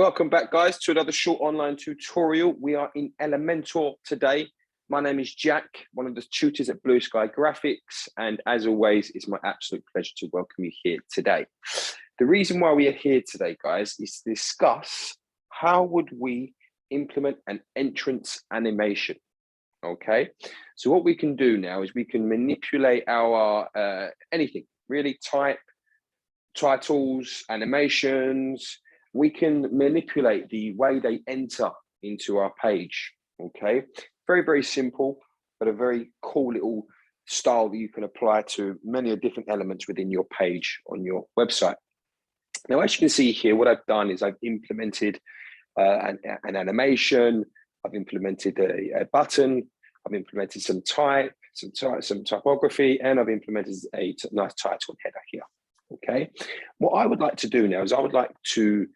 Welcome back, guys, to another short online tutorial. We are in Elementor today. My name is Jack, one of the tutors at Blue Sky Graphics, and as always, it's my absolute pleasure to welcome you here today. The reason why we are here today, guys, is to discuss how would we implement an entrance animation. Okay, so what we can do now is we can manipulate our anything, really, titles, animations. We can manipulate the way they enter into our page. Okay, very, very simple, but a very cool little style that you can apply to many different elements within your page on your website. Now, as you can see here, what I've done is I've implemented an animation. I've implemented a button. I've implemented some typography, and I've implemented a nice title and header here. Okay, what I would like to do now is I would like to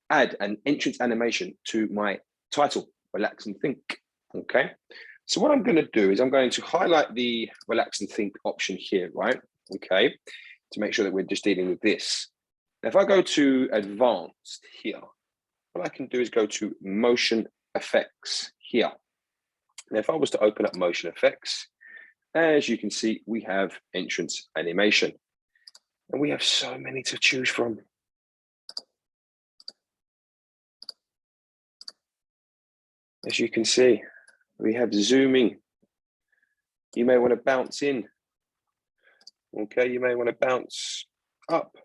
add an entrance animation to my title, Relax and Think. Okay, so what I'm going to do is I'm going to highlight the Relax and Think option here, right? Okay, to make sure that we're just dealing with this. Now, if I go to Advanced here, what I can do is go to Motion Effects here. Now, if I was to open up Motion Effects, as you can see, we have entrance animation. And we have so many to choose from. As you can see, we have zooming. You may want to bounce in. Okay, you may want to bounce up.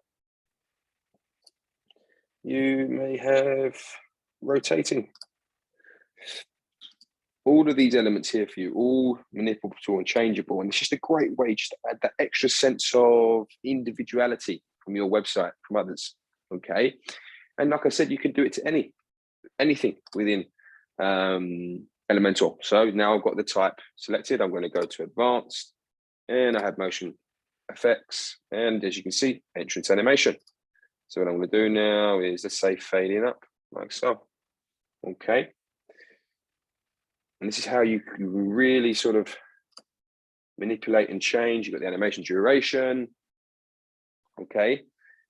You may have rotating. All of these elements here for you, all manipulable and changeable. And it's just a great way just to add that extra sense of individuality from your website, from others, okay? And like I said, you can do it to anything within Elementor. So now I've got the type selected. I'm going to go to Advanced, and I have Motion Effects. And as you can see, entrance animation. So what I'm going to do now is, let's say, fading up like so, okay? And this is how you can really sort of manipulate and change. You've got the animation duration, okay?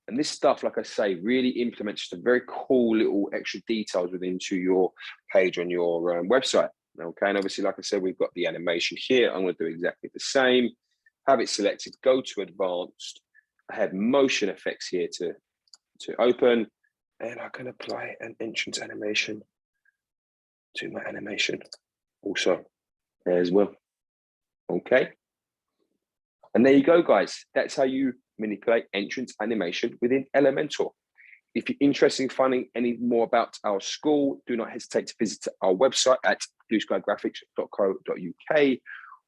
And this stuff, like I say, really implements just a very cool little extra details into your page on your website, okay? And obviously, like I said, we've got the animation here. I'm gonna do exactly the same. Have it selected, go to Advanced. I have Motion Effects here to open, and I can apply an entrance animation to my animation also as well, okay? And there you go, guys. That's how you manipulate entrance animation within Elementor. If you're interested in finding any more about our school, do not hesitate to visit our website at blueskygraphics.co.uk.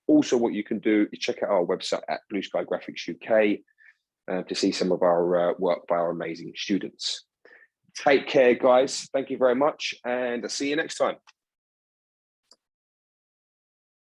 Also, what you can do is check out our website at Blue Sky Graphics UK to see some of our work by our amazing students. Take care, guys. Thank you very much, and I'll see you next time.